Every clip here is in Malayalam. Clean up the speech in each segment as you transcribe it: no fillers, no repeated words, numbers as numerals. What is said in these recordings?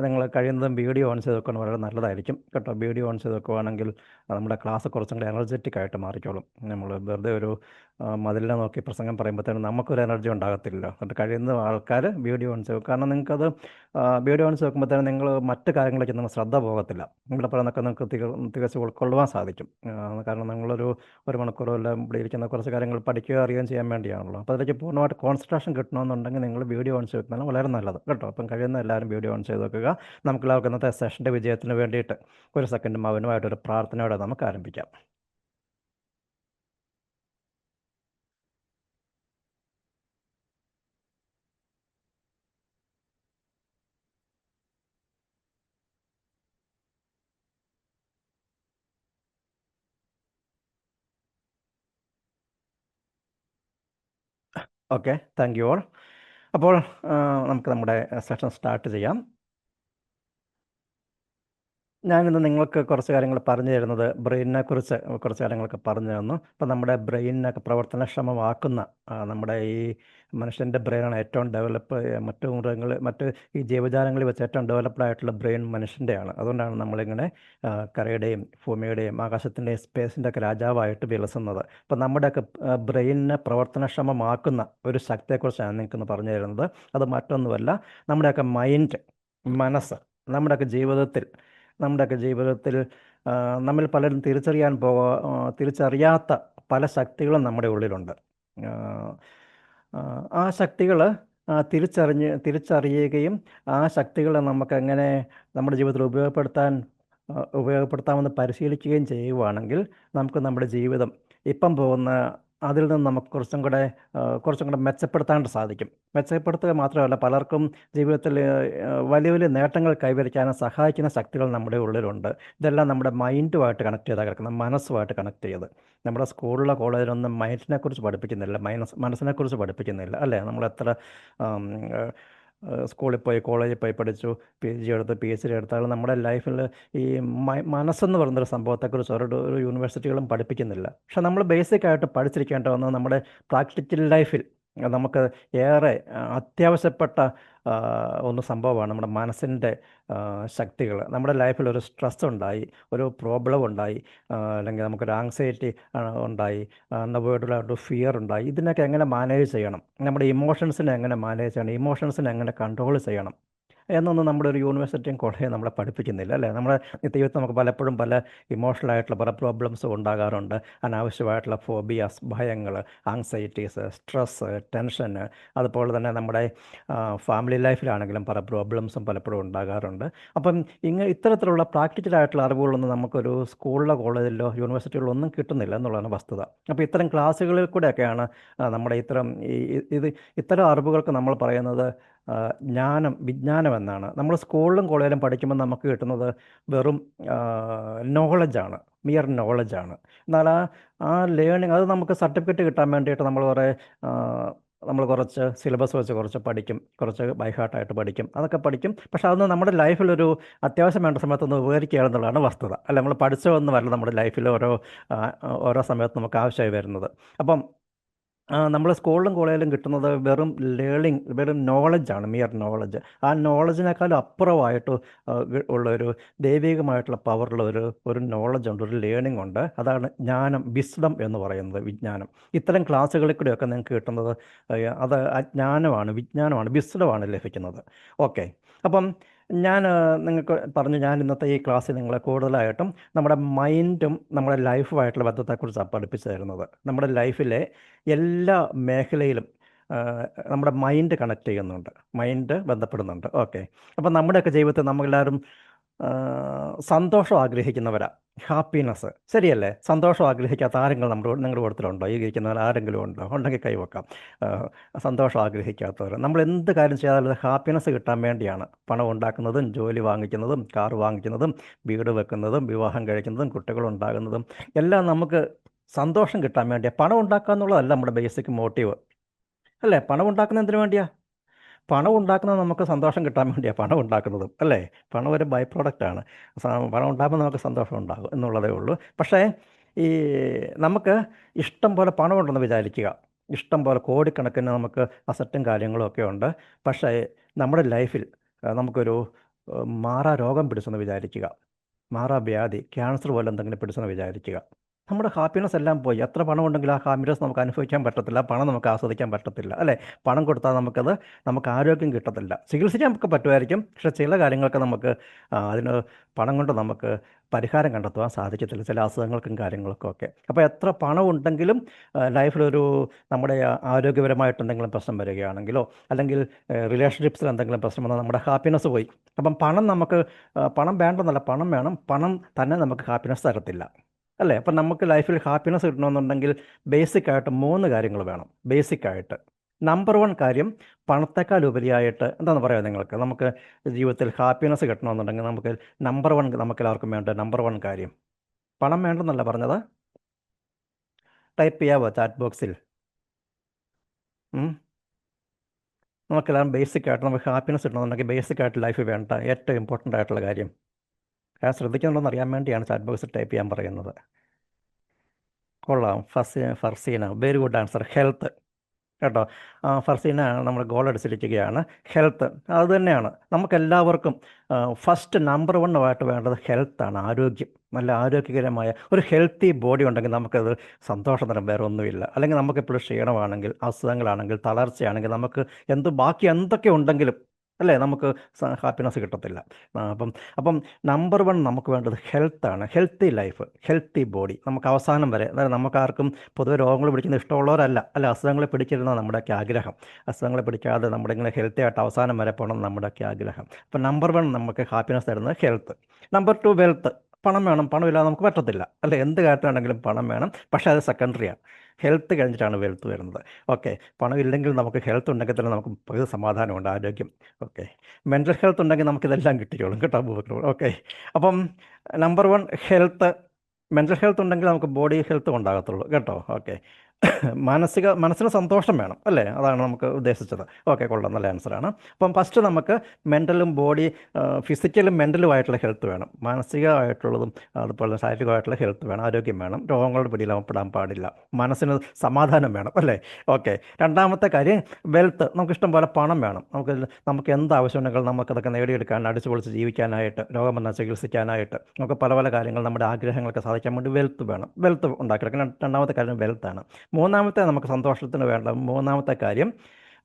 നിങ്ങൾ കഴിയുന്നതും വീഡിയോ ഓൺ ചെയ്ത് വെക്കുന്നത് വളരെ നല്ലതായിരിക്കും കേട്ടോ. വീഡിയോ ഓൺ ചെയ്ത് വെക്കുവാണെങ്കിൽ നമ്മുടെ ക്ലാസ് കുറച്ചും കൂടി എനർജറ്റിക് ആയിട്ട് മാറിക്കോളും. നമ്മൾ വെറുതെ ഒരു മതിലിനെ നോക്കി പ്രസംഗം പറയുമ്പോഴത്തേനും നമുക്കൊരു എനർജി ഉണ്ടാകത്തില്ലല്ലോ. എന്നിട്ട് കഴിയുന്ന ആൾക്കാർ വീഡിയോ ഓൺ ചെയ്യും. കാരണം നിങ്ങൾക്കത് വീഡിയോ ഓൺ ചെയ്ത് വെക്കുമ്പോഴത്തേനും നിങ്ങൾ മറ്റു കാര്യങ്ങളിലേക്ക് നിങ്ങൾ ശ്രദ്ധ പോകത്തില്ല. ഇവിടെ പറയുന്നതൊക്കെ നിങ്ങൾക്ക് തികച്ച് ഉൾക്കൊള്ളുവാൻ സാധിക്കും. കാരണം ഒരു മണിക്കൂറോ എല്ലാം ഇവിടെ ഇരിക്കുന്ന കുറച്ച് കാര്യങ്ങൾ പഠിക്കുകയോ അറിയുകയും ചെയ്യാൻ വേണ്ടിയാണല്ലോ. അപ്പോൾ അതിലേക്ക് പൂർണ്ണമായിട്ട് കോൺസെൻട്രേഷൻ കിട്ടണമെന്നുണ്ടെങ്കിൽ നിങ്ങൾ വീഡിയോ ഓൺ ചെയ്ത് വെക്കുന്നതാണ് വളരെ നല്ലത് കേട്ടോ. അപ്പം കഴിയുന്ന എല്ലാവരും വീഡിയോ ഓൺ ചെയ്ത് വെക്കുക. നമുക്കെല്ലാവർക്കും ഇന്നത്തെ സെഷൻ്റെ വിജയത്തിന് വേണ്ടിയിട്ട് ഒരു സെക്കൻഡ് മൗനമായിട്ടൊരു പ്രാർത്ഥനയോടെ നമുക്ക് ആരംഭിക്കാം. Okay, thank you all. അപ്പോൾ നമുക്ക് നമ്മുടെ സെഷൻ സ്റ്റാർട്ട് ചെയ്യാം. ഞാനിന്ന് നിങ്ങൾക്ക് കുറച്ച് കാര്യങ്ങൾ പറഞ്ഞു തരുന്നത് ബ്രെയിനിനെ കുറിച്ച് കുറച്ച് കാര്യങ്ങളൊക്കെ പറഞ്ഞു തന്നു. അപ്പോൾ നമ്മുടെ ബ്രെയിനിനൊക്കെ പ്രവർത്തനക്ഷമമാക്കുന്ന നമ്മുടെ ഈ മനുഷ്യൻ്റെ ബ്രെയിനാണ് ഏറ്റവും മറ്റ് ഈ ജീവജാലങ്ങളിൽ വെച്ച് ഏറ്റവും ഡെവലപ്ഡ് ആയിട്ടുള്ള ബ്രെയിൻ മനുഷ്യൻ്റെയാണ്. അതുകൊണ്ടാണ് നമ്മളിങ്ങനെ കരയുടെയും ഭൂമിയുടെയും ആകാശത്തിൻ്റെയും സ്പേസിൻ്റെ ഒക്കെ രാജാവായിട്ട് വിലസുന്നത്. അപ്പോൾ നമ്മുടെയൊക്കെ ബ്രെയിനിനെ പ്രവർത്തനക്ഷമമാക്കുന്ന ഒരു ശക്തിയെക്കുറിച്ചാണ് നിങ്ങൾക്കൊന്ന് പറഞ്ഞു തരുന്നത്. അത് മറ്റൊന്നുമല്ല, നമ്മുടെയൊക്കെ മൈൻഡ്, മനസ്സ്, നമ്മുടെയൊക്കെ ജീവിതത്തിൽ നമ്മിൽ പലരും തിരിച്ചറിയാത്ത പല ശക്തികളും നമ്മുടെ ഉള്ളിലുണ്ട്. ആ ശക്തികൾ തിരിച്ചറിയുകയും ആ ശക്തികളെ നമുക്കെങ്ങനെ നമ്മുടെ ജീവിതത്തിൽ ഉപയോഗപ്പെടുത്താമെന്ന് പരിശീലിക്കുകയും ചെയ്യുവാണെങ്കിൽ നമുക്ക് നമ്മുടെ ജീവിതം ഇപ്പം പോകുന്ന അതിൽ നിന്ന് നമുക്ക് കുറച്ചും കൂടെ മെച്ചപ്പെടുത്താനായിട്ട് സാധിക്കും. മെച്ചപ്പെടുത്തുക മാത്രമല്ല, പലർക്കും ജീവിതത്തിൽ വലിയ വലിയ നേട്ടങ്ങൾ കൈവരിക്കാനും സഹായിക്കുന്ന ശക്തികൾ നമ്മുടെ ഉള്ളിലുണ്ട്. ഇതെല്ലാം നമ്മുടെ മൈൻഡുമായിട്ട് കണക്ട് ചെയ്താൽ കിടക്കുന്നത്, മനസ്സുമായിട്ട് കണക്ട് ചെയ്ത്. നമ്മുടെ സ്കൂളിലോ കോളേജിലൊന്നും മൈൻഡിനെക്കുറിച്ച് പഠിപ്പിക്കുന്നില്ല, മനസ്സിനെക്കുറിച്ച് പഠിപ്പിക്കുന്നില്ല, അല്ലേ? നമ്മളെത്ര സ്കൂളിൽ പോയി കോളേജിൽ പോയി പഠിച്ചു, PG എടുത്ത് PhD എടുത്താൽ നമ്മുടെ ലൈഫിൽ ഈ മനസ്സെന്ന് പറയുന്നൊരു സംഭവത്തെക്കുറിച്ച് ഒരു യൂണിവേഴ്സിറ്റികളും പഠിപ്പിക്കുന്നില്ല. പക്ഷെ നമ്മൾ ബേസിക്കായിട്ട് പഠിച്ചിരിക്കേണ്ട ഒന്ന് നമ്മുടെ പ്രാക്ടിക്കൽ ലൈഫിൽ നമുക്ക് ഏറെ അത്യാവശ്യപ്പെട്ട ഒന്ന് സംഭവമാണ് നമ്മുടെ മനസ്സിൻ്റെ ശക്തികൾ. നമ്മുടെ ലൈഫിൽ ഒരു സ്ട്രെസ് ഉണ്ടായി, ഒരു പ്രോബ്ലം ഉണ്ടായി, അല്ലെങ്കിൽ നമുക്കൊരു ആങ്സൈറ്റി ഉണ്ടായി, അൺഅവോയ്ഡബിളായിട്ട് ഫിയർ ഉണ്ടായി. ഇതിനൊക്കെ എങ്ങനെ മാനേജ് ചെയ്യണം, നമ്മുടെ ഇമോഷൻസിനെ എങ്ങനെ മാനേജ് ചെയ്യണം, ഇമോഷൻസിനെ എങ്ങനെ കൺട്രോൾ ചെയ്യണം എന്നൊന്നും നമ്മുടെ ഒരു യൂണിവേഴ്സിറ്റിയും കോളേജും നമ്മളെ പഠിപ്പിക്കുന്നില്ല, അല്ലേ? നമ്മുടെ നിത്യജീവിതത്തിൽ നമുക്ക് പലപ്പോഴും പല ഇമോഷണലായിട്ടുള്ള പല പ്രോബ്ലംസും ഉണ്ടാകാറുണ്ട്. അനാവശ്യമായിട്ടുള്ള ഫോബിയാസ്, ഭയങ്ങൾ, ആങ്സൈറ്റീസ്, സ്ട്രെസ്സ്, ടെൻഷന്, അതുപോലെ തന്നെ നമ്മുടെ ഫാമിലി ലൈഫിലാണെങ്കിലും പല പ്രോബ്ലംസും പലപ്പോഴും ഉണ്ടാകാറുണ്ട്. അപ്പം ഇത്തരത്തിലുള്ള പ്രാക്ടിക്കലായിട്ടുള്ള അറിവുകളൊന്നും നമുക്കൊരു സ്കൂളിലോ കോളേജിലോ യൂണിവേഴ്സിറ്റികളിലോ ഒന്നും കിട്ടുന്നില്ല എന്നുള്ളതാണ് വസ്തുത. അപ്പോൾ ഇത്തരം ക്ലാസ്സുകളിൽ കൂടെയൊക്കെയാണ് നമ്മുടെ ഇത്തരം അറിവുകൾക്ക് നമ്മൾ പറയുന്നത് വിജ്ഞാനം എന്നാണ്. നമ്മൾ സ്കൂളിലും കോളേജിലും പഠിക്കുമ്പോൾ നമുക്ക് കിട്ടുന്നത് വെറും നോളജാണ്, മിയർ നോളജാണ്. എന്നാൽ ആ ലേണിംഗ് അത് നമുക്ക് സർട്ടിഫിക്കറ്റ് കിട്ടാൻ വേണ്ടിയിട്ട് നമ്മൾ കുറച്ച് സിലബസ് വെച്ച് കുറച്ച് പഠിക്കും, കുറച്ച് ബൈ ഹാർട്ടായിട്ട് പഠിക്കും, അതൊക്കെ പഠിക്കും. പക്ഷെ അതൊന്നും നമ്മുടെ ലൈഫിലൊരു അത്യാവശ്യം വേണ്ട സമയത്തൊന്ന് ഉപകരിക്കുകയാണെന്നുള്ളതാണ് വസ്തുത. അല്ല, നമ്മൾ പഠിച്ചതൊന്നുമല്ല നമ്മുടെ ലൈഫിൽ ഓരോ സമയത്ത് നമുക്ക് ആവശ്യമായി വരുന്നത്. അപ്പം നമ്മൾ സ്കൂളിലും കോളേജിലും കിട്ടുന്നത് വെറും നോളജാണ്, മിയർ നോളജ്. ആ നോളജിനേക്കാളും അപ്പുറമായിട്ട് ഉള്ളൊരു ദൈവികമായിട്ടുള്ള പവറുള്ള ഒരു നോളജുണ്ട്, ഒരു ലേണിംഗ് ഉണ്ട്. അതാണ് ജ്ഞാനം, വിസ്ഡം എന്ന് പറയുന്നത്, വിജ്ഞാനം. ഇത്തരം ക്ലാസ്സുകളിൽ കൂടെയൊക്കെ നിങ്ങൾക്ക് കിട്ടുന്നത് അത് വിജ്ഞാനമാണ്, വിസ്ഡമാണ് ലഭിക്കുന്നത്. ഓക്കെ, അപ്പം ഞാൻ നിങ്ങൾക്ക് പറഞ്ഞു, ഞാൻ ഇന്നത്തെ ഈ ക്ലാസ്സിൽ നിങ്ങളെ കൂടുതലായിട്ടും നമ്മുടെ മൈൻഡും നമ്മുടെ ലൈഫുമായിട്ടുള്ള ബന്ധത്തെക്കുറിച്ചാണ് പഠിപ്പിച്ചു തരുന്നത്. നമ്മുടെ ലൈഫിലെ എല്ലാ മേഖലയിലും നമ്മുടെ മൈൻഡ് കണക്ട് ചെയ്യുന്നുണ്ട്, മൈൻഡ് ബന്ധപ്പെടുന്നുണ്ട്. ഓക്കെ, അപ്പം നമ്മുടെയൊക്കെ ജീവിതത്തിൽ നമ്മളെല്ലാവരും സന്തോഷം ആഗ്രഹിക്കുന്നവരാ, ഹാപ്പിനെസ്, ശരിയല്ലേ? സന്തോഷം ആഗ്രഹിക്കാത്ത ആരെങ്കിലും നിങ്ങളുടെ കൂട്ടത്തിലുണ്ടോ? ഈ ഇരിക്കുന്നവർ ആരെങ്കിലും ഉണ്ടോ? ഉണ്ടെങ്കിൽ കൈവക്കാം. സന്തോഷം ആഗ്രഹിക്കാത്തവർ. നമ്മൾ എന്ത് കാര്യം ചെയ്താലും ഹാപ്പിനെസ് കിട്ടാൻ വേണ്ടിയാണ് പണം ഉണ്ടാക്കുന്നതും, ജോലി വാങ്ങിക്കുന്നതും, കാർ വാങ്ങിക്കുന്നതും, വീട് വെക്കുന്നതും, വിവാഹം കഴിക്കുന്നതും, കുട്ടികളുണ്ടാകുന്നതും എല്ലാം നമുക്ക് സന്തോഷം കിട്ടാൻ വേണ്ടിയാണ്. പണം ഉണ്ടാക്കുക എന്നുള്ളതല്ല നമ്മുടെ ബേസിക് മോട്ടീവ്, അല്ലേ? പണം ഉണ്ടാക്കുന്നത് എന്തിനു വേണ്ടിയാണ്? പണം ഉണ്ടാക്കുന്നത് നമുക്ക് സന്തോഷം കിട്ടാൻ വേണ്ടിയാണ് പണം ഉണ്ടാക്കുന്നതും, അല്ലേ? പണം ഒരു ബൈ പ്രോഡക്റ്റാണ്. പണം ഉണ്ടാകുമ്പോൾ നമുക്ക് സന്തോഷം ഉണ്ടാകും എന്നുള്ളതേ ഉള്ളൂ. പക്ഷേ ഈ നമുക്ക് ഇഷ്ടം പോലെ പണമുണ്ടെന്ന് വിചാരിക്കുക, ഇഷ്ടം പോലെ കോടിക്കണക്കിന് നമുക്ക് അസറ്റും കാര്യങ്ങളും ഒക്കെ ഉണ്ട്. പക്ഷേ നമ്മുടെ ലൈഫിൽ നമുക്കൊരു മാറാ രോഗം പിടിച്ചെന്ന് വിചാരിക്കുക, മാറാവ്യാധി, ക്യാൻസർ പോലെ എന്തെങ്കിലും പിടിച്ചെന്ന് വിചാരിക്കുക. നമ്മുടെ ഹാപ്പിനെസ് എല്ലാം പോയി. എത്ര പണം ഉണ്ടെങ്കിലും ആ ഹാപ്പിനെസ് നമുക്ക് അനുഭവിക്കാൻ പറ്റത്തില്ല, പണം നമുക്ക് ആസ്വദിക്കാൻ പറ്റത്തില്ല, അല്ലേ? പണം കൊടുത്താൽ നമുക്ക് ആരോഗ്യം കിട്ടത്തില്ല. ചികിത്സിക്കാൻ നമുക്ക് പറ്റുമായിരിക്കും, പക്ഷേ ചില കാര്യങ്ങൾക്ക് നമുക്ക് അതിന് പണം കൊണ്ട് നമുക്ക് പരിഹാരം കണ്ടെത്തുവാൻ സാധിക്കത്തില്ല, ചില അസുഖങ്ങൾക്കും കാര്യങ്ങൾക്കും ഒക്കെ. അപ്പോൾ എത്ര പണം ഉണ്ടെങ്കിലും ലൈഫിലൊരു നമ്മുടെ ആരോഗ്യപരമായിട്ട് എന്തെങ്കിലും പ്രശ്നം വരികയാണെങ്കിലോ, അല്ലെങ്കിൽ റിലേഷൻഷിപ്സിൽ എന്തെങ്കിലും പ്രശ്നം വന്നാൽ നമ്മുടെ ഹാപ്പിനെസ് പോയി. അപ്പം പണം വേണ്ടെന്നല്ല, പണം വേണം. പണം തന്നെ നമുക്ക് ഹാപ്പിനെസ് തരത്തില്ല, അല്ലേ? അപ്പം നമുക്ക് ലൈഫിൽ ഹാപ്പിനെസ് കിട്ടണമെന്നുണ്ടെങ്കിൽ ബേസിക്കായിട്ട് 3 കാര്യങ്ങൾ വേണം. ബേസിക്കായിട്ട് നമ്പർ 1 കാര്യം, പണത്തേക്കാൾ ഉപരിയായിട്ട് എന്താണെന്ന് പറയാം നിങ്ങൾക്ക്, നമുക്ക് ജീവിതത്തിൽ ഹാപ്പിനെസ് കിട്ടണമെന്നുണ്ടെങ്കിൽ നമുക്ക് നമ്പർ 1 നമുക്ക് എല്ലാവർക്കും വേണ്ട നമ്പർ 1 കാര്യം, പണം വേണ്ടെന്നല്ല പറഞ്ഞത്. ടൈപ്പ് ചെയ്യാവോ ചാറ്റ് ബോക്സിൽ? നമുക്കെല്ലാം ബേസിക്കായിട്ട് നമുക്ക് ഹാപ്പിനെസ് കിട്ടണമെന്നുണ്ടെങ്കിൽ ബേസിക്കായിട്ട് ലൈഫിൽ വേണ്ട ഏറ്റവും ഇമ്പോർട്ടൻ്റ് ആയിട്ടുള്ള കാര്യം, ശ്രദ്ധിക്കുന്നുണ്ടോയെന്ന് അറിയാൻ വേണ്ടിയാണ് ചാറ്റ് ബോക്സിൽ ടൈപ്പ് ചെയ്യാൻ പറയുന്നത്. കൊള്ളാം, Farseena, very good answer, health. കേട്ടോ, ഫർസീന നമ്മൾ ഗോൾ അടിച്ചിരിക്കുകയാണ്. ഹെൽത്ത് അത് തന്നെയാണ് നമുക്കെല്ലാവർക്കും ഫസ്റ്റ് നമ്പർ 1 ആയിട്ട് വേണ്ടത് ഹെൽത്താണ്, ആരോഗ്യം. നല്ല ആരോഗ്യകരമായ ഒരു ഹെൽത്തി ബോഡി ഉണ്ടെങ്കിൽ നമുക്കത് സന്തോഷം തരം വേറെ ഒന്നുമില്ല. അല്ലെങ്കിൽ നമുക്കെപ്പോഴും ക്ഷീണമാണെങ്കിൽ, അസുഖങ്ങളാണെങ്കിൽ, തളർച്ചയാണെങ്കിൽ, നമുക്ക് ബാക്കി എന്തൊക്കെ ഉണ്ടെങ്കിലും, അല്ലേ, നമുക്ക് ഹാപ്പിനെസ് കിട്ടത്തില്ല. അപ്പം നമ്പർ 1 നമുക്ക് വേണ്ടത് ഹെൽത്താണ്. Healthy life, healthy body. നമുക്ക് അവസാനം വരെ, അതായത് നമുക്കാർക്കും പൊതുവെ രോഗങ്ങൾ പിടിക്കുന്ന ഇഷ്ടമുള്ളവരല്ല, അല്ല, അസുഖങ്ങളെ പിടിച്ചിരുന്ന നമ്മുടെയൊക്കെ ആഗ്രഹം. അസുഖങ്ങളെ പിടിക്കാതെ നമ്മുടെ ഇങ്ങനെ ഹെൽത്തി ആയിട്ട് അവസാനം വരെ പോകണം നമ്മുടെയൊക്കെ ആഗ്രഹം. അപ്പം നമ്പർ 1 നമുക്ക് ഹാപ്പിനെസ് തരുന്നത് ഹെൽത്ത്. Number 2 wealth. പണം വേണം, പണമില്ലാതെ നമുക്ക് പറ്റത്തില്ല, അല്ലേ? എന്ത് കാര്യത്തിലാണെങ്കിലും പണം വേണം, പക്ഷേ അത് സെക്കൻഡറിയാണ്. ഹെൽത്ത് കഴിഞ്ഞിട്ടാണ് വെൽത്ത് വരുന്നത്. ഓക്കെ, പണം ഇല്ലെങ്കിൽ നമുക്ക് ഹെൽത്ത് ഉണ്ടെങ്കിൽ തന്നെ നമുക്ക് പകുതി സമാധാനമുണ്ട്, ആരോഗ്യം. ഓക്കെ, മെൻ്റൽ ഹെൽത്ത് ഉണ്ടെങ്കിൽ നമുക്കിതെല്ലാം കിട്ടിക്കോളും, കേട്ടോ. ഓക്കെ, അപ്പം നമ്പർ 1 ഹെൽത്ത്. മെൻ്റൽ ഹെൽത്ത് ഉണ്ടെങ്കിൽ നമുക്ക് ബോഡി ഹെൽത്ത് ഉണ്ടാകത്തുള്ളൂ, കേട്ടോ. ഓക്കെ, മനസ്സിന് സന്തോഷം വേണം, അല്ലേ? അതാണ് നമുക്ക് ഉദ്ദേശിച്ചത്. ഓക്കെ, കൊള്ളാം, നല്ല ആൻസറാണ്. അപ്പം ഫസ്റ്റ് നമുക്ക് മെൻ്റലും ബോഡി, ഫിസിക്കലും മെൻ്റലുമായിട്ടുള്ള ഹെൽത്ത് വേണം, മാനസികമായിട്ടുള്ളതും അതുപോലെ ശാരീരികമായിട്ടുള്ള ഹെൽത്ത് വേണം, ആരോഗ്യം വേണം. രോഗങ്ങളുടെ പിടിയിലാവപ്പെടാൻ പാടില്ല, മനസ്സിന് സമാധാനം വേണം, അല്ലേ? ഓക്കെ, രണ്ടാമത്തെ കാര്യം വെൽത്ത്. നമുക്കിഷ്ടം പോലെ പണം വേണം. നമുക്ക് എന്ത് ആവശ്യമുണ്ടെങ്കിലും നമുക്കതൊക്കെ നേടിയെടുക്കാൻ, അടിച്ചു പൊളിച്ച് ജീവിക്കാനായിട്ട്, രോഗം വന്നാൽ ചികിത്സിക്കാനായിട്ട്, നമുക്ക് പല പല കാര്യങ്ങൾ, നമ്മുടെ ആഗ്രഹങ്ങളൊക്കെ സാധിക്കാൻ വേണ്ടി വെൽത്ത് വേണം. വെൽത്ത് ഉണ്ടാക്കിയെടുക്കണം. രണ്ടാമത്തെ കാര്യം വെൽത്താണ്. മൂന്നാമത്തെ നമുക്ക് സന്തോഷത്തിന് വേണ്ട മൂന്നാമത്തെ കാര്യം,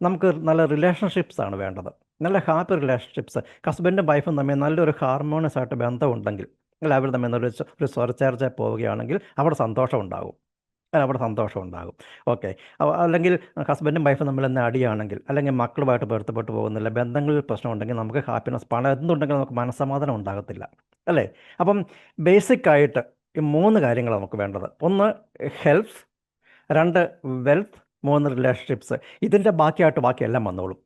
നമുക്ക് നല്ല റിലേഷൻഷിപ്സ് ആണ് വേണ്ടത്. നല്ല ഹാപ്പി റിലേഷൻഷിപ്സ്, ഹസ്ബൻഡും വൈഫും തമ്മിൽ നല്ലൊരു ഹാർമോണിയസ് ആയിട്ട് ബന്ധമുണ്ടെങ്കിൽ, അല്ല, അവർ തമ്മിൽ ഒരു സ്വരച്ചേർച്ച പോവുകയാണെങ്കിൽ അവിടെ സന്തോഷം ഉണ്ടാകും, ഓക്കെ. അല്ലെങ്കിൽ ഹസ്ബൻഡും വൈഫും തമ്മിൽ തന്നെ അടിയാണെങ്കിൽ, അല്ലെങ്കിൽ മക്കളുമായിട്ട് പൊരുത്തപ്പെട്ട് പോകുന്നില്ല, ബന്ധങ്ങളിൽ പ്രശ്നമുണ്ടെങ്കിൽ നമുക്ക് ഹാപ്പിനെസ്, പണം എന്തുണ്ടെങ്കിലും നമുക്ക് മനസ്സമാധാനം ഉണ്ടാകത്തില്ല, അല്ലേ? അപ്പം ബേസിക്കായിട്ട് ഈ 3 കാര്യങ്ങൾ നമുക്ക് വേണ്ടത്. 1 ഹെൽത്ത്, 2 വെൽത്ത്, 3 റിലേഷൻഷിപ്സ്. ഇതിൻ്റെ ബാക്കിയായിട്ട് ബാക്കിയെല്ലാം വന്നോളും.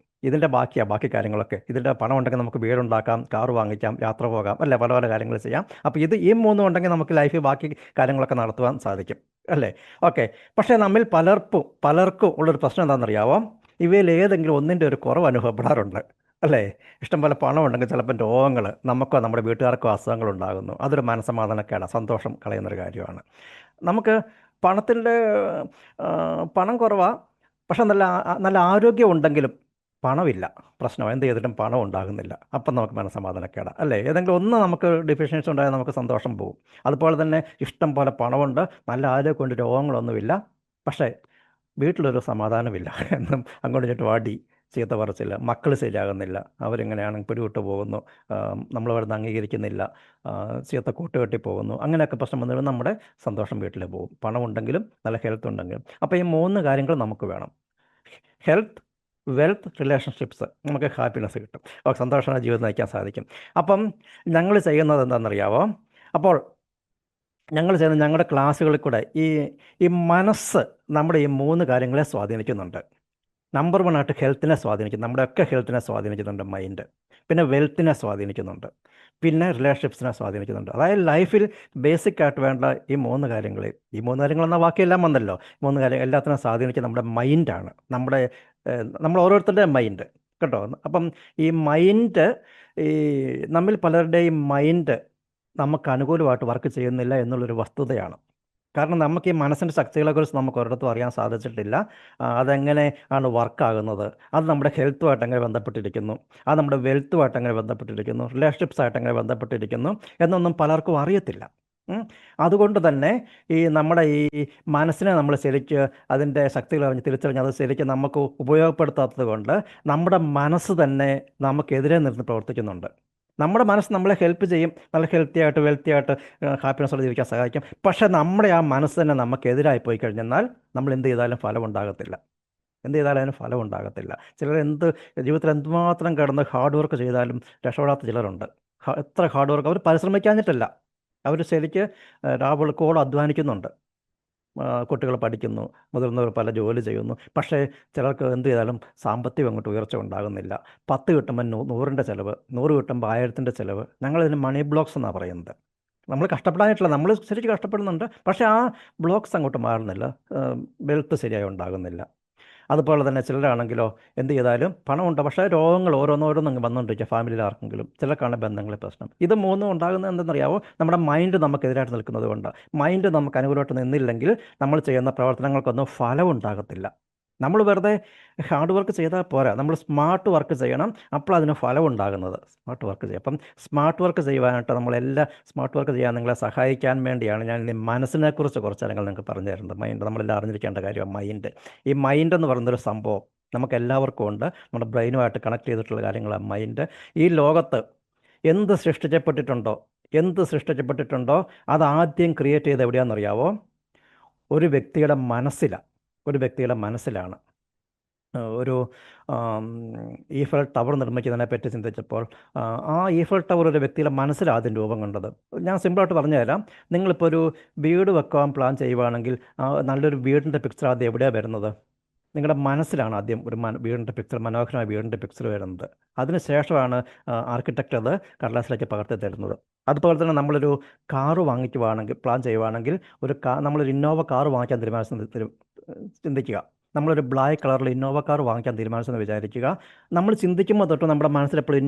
ബാക്കി കാര്യങ്ങളൊക്കെ. ഇതിൻ്റെ പണം ഉണ്ടെങ്കിൽ നമുക്ക് വീടുണ്ടാക്കാം, കാറ് വാങ്ങിക്കാം, യാത്ര പോകാം, അല്ലേ, പല പല കാര്യങ്ങൾ ചെയ്യാം. അപ്പോൾ ഈ 3 ഉണ്ടെങ്കിൽ നമുക്ക് ലൈഫിൽ ബാക്കി കാര്യങ്ങളൊക്കെ നടത്തുവാൻ സാധിക്കും, അല്ലേ? ഓക്കെ, പക്ഷേ നമ്മിൽ പലർക്കും ഉള്ളൊരു പ്രശ്നം എന്താണെന്നറിയാവോ? ഇവയിൽ ഏതെങ്കിലും ഒന്നിൻ്റെ ഒരു കുറവ് അനുഭവപ്പെടാറുണ്ട്, അല്ലേ? ഇഷ്ടംപോലെ പണം ഉണ്ടെങ്കിൽ ചിലപ്പോൾ രോഗങ്ങൾ, നമുക്കോ നമ്മുടെ വീട്ടുകാർക്കോ അസുഖങ്ങൾ ഉണ്ടാകുന്നു. അതൊരു മനസ്സമാധാനക്കേടാണ്, സന്തോഷം കളയുന്നൊരു കാര്യമാണ്. നമുക്ക് പണത്തിൻ്റെ പണം കുറവാണ്, പക്ഷെ നല്ല ആരോഗ്യം ഉണ്ടെങ്കിലും പണമില്ല, പ്രശ്നം. എന്ത് ചെയ്തിട്ടും പണം ഉണ്ടാകുന്നില്ല, അപ്പം നമുക്ക് മനസ്സമാധാനക്കേടാ, അല്ലേ? ഏതെങ്കിലും ഒന്ന് നമുക്ക് ഡെഫിഷ്യൻസി ഉണ്ടായാൽ നമുക്ക് സന്തോഷം പോകും. അതുപോലെ തന്നെ ഇഷ്ടം പോലെ പണമുണ്ട്, നല്ല ആരോഗ്യമുണ്ട്, രോഗങ്ങളൊന്നുമില്ല, പക്ഷേ വീട്ടിലൊരു സമാധാനമില്ല. എന്നും അങ്ങോട്ട് ഇങ്ങോട്ട് വാടി ചീത്ത പറച്ചില്ല, മക്കൾ ശരിയാകുന്നില്ല, അവരിങ്ങനെയാണ് പിടിവിട്ട് പോകുന്നു, നമ്മളവിടുന്ന് അംഗീകരിക്കുന്നില്ല, ചീത്ത കൂട്ടുകെട്ടി പോകുന്നു, അങ്ങനെയൊക്കെ പ്രശ്നം വന്നിട്ട് നമ്മുടെ സന്തോഷം വീട്ടിൽ പോകും, പണമുണ്ടെങ്കിലും നല്ല ഹെൽത്ത് ഉണ്ടെങ്കിലും. അപ്പോൾ ഈ 3 കാര്യങ്ങൾ നമുക്ക് വേണം. Health, wealth, relationships. നമുക്ക് ഹാപ്പിനെസ് കിട്ടും, സന്തോഷമായ ജീവിതം നയിക്കാൻ സാധിക്കും. അപ്പം ഞങ്ങൾ ചെയ്യുന്നത് എന്താണെന്നറിയാവോ? അപ്പോൾ ഞങ്ങൾ ചെയ്യുന്ന ഞങ്ങളുടെ ക്ലാസ്സുകളിൽ കൂടെ ഈ മനസ്സ് നമ്മുടെ ഈ 3 കാര്യങ്ങളെ സ്വാധീനിക്കുന്നുണ്ട്. നമ്പർ 1 ആയിട്ട് ഹെൽത്തിനെ സ്വാധീനിക്കും, നമ്മുടെയൊക്കെ ഹെൽത്തിനെ സ്വാധീനിക്കുന്നുണ്ട് മൈൻഡ്. പിന്നെ വെൽത്തിനെ സ്വാധീനിക്കുന്നുണ്ട്, പിന്നെ റിലേഷൻഷിപ്സിനെ സ്വാധീനിക്കുന്നുണ്ട്. അതായത് ലൈഫിൽ ബേസിക്കായിട്ട് വേണ്ട ഈ 3 കാര്യങ്ങൾ, എന്നാൽ ബാക്കിയെല്ലാം വന്നല്ലോ. 3 കാര്യം എല്ലാത്തിനും സ്വാധീനിക്കുക നമ്മുടെ മൈൻഡാണ്, നമ്മൾ ഓരോരുത്തരുടെയും മൈൻഡ്, കേട്ടോ. അപ്പം ഈ മൈൻഡ്, ഈ നമ്മിൽ പലരുടെയും മൈൻഡ് നമുക്ക് അനുകൂലമായിട്ട് വർക്ക് ചെയ്യുന്നില്ല എന്നുള്ളൊരു വസ്തുതയാണ്. കാരണം നമുക്ക് ഈ മനസ്സിൻ്റെ ശക്തികളെക്കുറിച്ച് നമുക്ക് ഒരിടത്തും അറിയാൻ സാധിച്ചിട്ടില്ല. അതെങ്ങനെ ആണ് വർക്കാകുന്നത്, അത് നമ്മുടെ ഹെൽത്തുമായിട്ട് എങ്ങനെ ബന്ധപ്പെട്ടിരിക്കുന്നു, അത് നമ്മുടെ വെൽത്തുമായിട്ട് എങ്ങനെ ബന്ധപ്പെട്ടിരിക്കുന്നു, റിലേഷൻഷിപ്സായിട്ട് എങ്ങനെ ബന്ധപ്പെട്ടിരിക്കുന്നു എന്നൊന്നും പലർക്കും അറിയത്തില്ല. അതുകൊണ്ട് തന്നെ ഈ നമ്മുടെ ഈ മനസ്സിനെ നമ്മൾ ശരിക്ക് അതിൻ്റെ ശക്തികൾ അറിഞ്ഞ് തിരിച്ചറിഞ്ഞ് അത് ശരിക്കും നമുക്ക് ഉപയോഗപ്പെടുത്താത്തത് കൊണ്ട് നമ്മുടെ മനസ്സ് തന്നെ നമുക്കെതിരെ നിന്ന് പ്രവർത്തിക്കുന്നുണ്ട്. നമ്മുടെ മനസ്സ് നമ്മളെ ഹെൽപ്പ് ചെയ്യും, നല്ല ഹെൽത്തി ആയിട്ട് വെൽത്തി ആയിട്ട് ഹാപ്പിനെസ്സോടെ ജീവിക്കാൻ സഹായിക്കും. പക്ഷേ നമ്മുടെ ആ മനസ്സ് തന്നെ നമുക്കെതിരായി പോയി കഴിഞ്ഞാൽ നമ്മൾ എന്ത് ചെയ്താലും ഫലം ഉണ്ടാകത്തില്ല. എന്ത് ചെയ്താലും അതിന് ഫലം ഉണ്ടാകത്തില്ല. ചിലർ ജീവിതത്തിൽ എന്തുമാത്രം കിടന്ന് ഹാർഡ് വർക്ക് ചെയ്താലും രക്ഷപ്പെടാത്ത ചിലരുണ്ട്. എത്ര ഹാർഡ് വർക്ക് അവർ പരിശ്രമിക്കാഞ്ഞിട്ടല്ല, അവർ ശരിക്ക് രാവുകൾക്കോളം അധ്വാനിക്കുന്നുണ്ട്. കുട്ടികൾ പഠിക്കുന്നു, മുതിർന്നവർ പല ജോലി ചെയ്യുന്നു. പക്ഷേ ചിലർക്ക് എന്ത് ചെയ്താലും സാമ്പത്തികം അങ്ങോട്ട് ഉയർച്ച ഉണ്ടാകുന്നില്ല. 10 കിട്ടുമ്പോൾ 100ൻ്റെ ചിലവ്, 100 കിട്ടുമ്പോൾ 1000ൻ്റെ ചിലവ്. ഞങ്ങളിതിന് മണി ബ്ലോക്സ് എന്നാണ് പറയുന്നത്. നമ്മൾ കഷ്ടപ്പെടാനായിട്ടില്ല, നമ്മൾ ശരിക്കും കഷ്ടപ്പെടുന്നുണ്ട്, പക്ഷേ ആ ബ്ലോക്സ് അങ്ങോട്ട് മാറുന്നില്ല, വെൽത്ത് ശരിയായി ഉണ്ടാകുന്നില്ല. അതുപോലെ തന്നെ ചിലരാണെങ്കിലോ എന്ത് ചെയ്താലും പണമുണ്ട്, പക്ഷേ രോഗങ്ങൾ ഓരോന്നോരോന്നും വന്നുകൊണ്ടിരിക്കുക ഫാമിലിയിൽ ആർക്കെങ്കിലും. ചിലർക്കാണ് ബന്ധങ്ങളിൽ പ്രശ്നം. ഇത് മൂന്നും ഉണ്ടാകുന്നത് എന്തെന്നറിയാവോ? നമ്മുടെ മൈൻഡ് നമുക്കെതിരായിട്ട് നിൽക്കുന്നത് കൊണ്ട്. മൈൻഡ് നമുക്ക് അനുകൂലമായിട്ട് നിന്നില്ലെങ്കിൽ നമ്മൾ ചെയ്യുന്ന പ്രവർത്തനങ്ങൾക്കൊന്നും ഫലം ഉണ്ടാകത്തില്ല. നമ്മൾ വെറുതെ ഹാർഡ് വർക്ക് ചെയ്താൽ പോരാ, നമ്മൾ സ്മാർട്ട് വർക്ക് ചെയ്യണം, അപ്പോൾ അതിന് ഫലം ഉണ്ടാകുന്നത്. സ്മാർട്ട് വർക്ക് ചെയ്യും. അപ്പം സ്മാർട്ട് വർക്ക് ചെയ്യുവാനായിട്ട് സ്മാർട്ട് വർക്ക് ചെയ്യാൻ നിങ്ങളെ സഹായിക്കാൻ വേണ്ടിയാണ് ഞാൻ ഇനി മനസ്സിനെക്കുറിച്ച് കുറച്ച് കാര്യങ്ങൾ നിങ്ങൾക്ക് പറഞ്ഞു തരുന്നത്. മൈൻഡ് നമ്മളെല്ലാം അറിഞ്ഞിരിക്കേണ്ട കാര്യമാണ് മൈൻഡ്. ഈ മൈൻഡ് എന്ന് പറയുന്നൊരു സംഭവം നമുക്ക് എല്ലാവർക്കും ഉണ്ട്. നമ്മുടെ ബ്രെയിനുമായിട്ട് കണക്ട് ചെയ്തിട്ടുള്ള കാര്യങ്ങളാണ് മൈൻഡ്. ഈ ലോകത്ത് എന്ത് സൃഷ്ടിക്കപ്പെട്ടിട്ടുണ്ടോ അത് ആദ്യം ക്രിയേറ്റ് ചെയ്ത് എവിടെയാണെന്നറിയാവോ? ഒരു വ്യക്തിയുടെ മനസ്സിലാണ്. ഒരു ഈഫൽ ടവർ നിർമ്മിക്കുന്നതിനെ പറ്റി ചിന്തിച്ചപ്പോൾ ആ ഈഫൽ ടവർ ഒരു വ്യക്തിയുടെ മനസ്സിലാണ് ആദ്യം രൂപം കണ്ടത്. ഞാൻ സിമ്പിളായിട്ട് പറഞ്ഞു തരാം. നിങ്ങളിപ്പോൾ ഒരു വീട് വെക്കാൻ പ്ലാൻ ചെയ്യുവാണെങ്കിൽ നല്ലൊരു വീടിൻ്റെ പിക്ചർ ആദ്യം എവിടെയാണ് വരുന്നത്? നിങ്ങളുടെ മനസ്സിലാണ് ആദ്യം ഒരു വീടിൻ്റെ പിക്ചർ, മനോഹരമായ വീടിൻ്റെ പിക്ചർ വരുന്നത്. അതിനുശേഷമാണ് ആർക്കിടെക്റ്റ് അത് കടലാസിലേക്ക് പകർത്തി തരുന്നത്. അതുപോലെ തന്നെ നമ്മളൊരു കാറ് പ്ലാൻ ചെയ്യുവാണെങ്കിൽ നമ്മളൊരു ഇന്നോവ കാറ് വാങ്ങിക്കാൻ ചിന്തിക്കുക. നമ്മളൊരു ബ്ലാക്ക് കളറിൽ ഇന്നോവ കാർ വാങ്ങിക്കാൻ തീരുമാനിച്ചെന്ന് വിചാരിക്കുക. നമ്മൾ ചിന്തിക്കുമ്പോൾ തൊട്ട് നമ്മുടെ മനസ്സിൽ എപ്പോഴും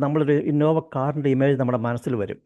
നമ്മളൊരു ഇന്നോവ കാറിൻ്റെ ഇമേജ് നമ്മുടെ മനസ്സിൽ വരും.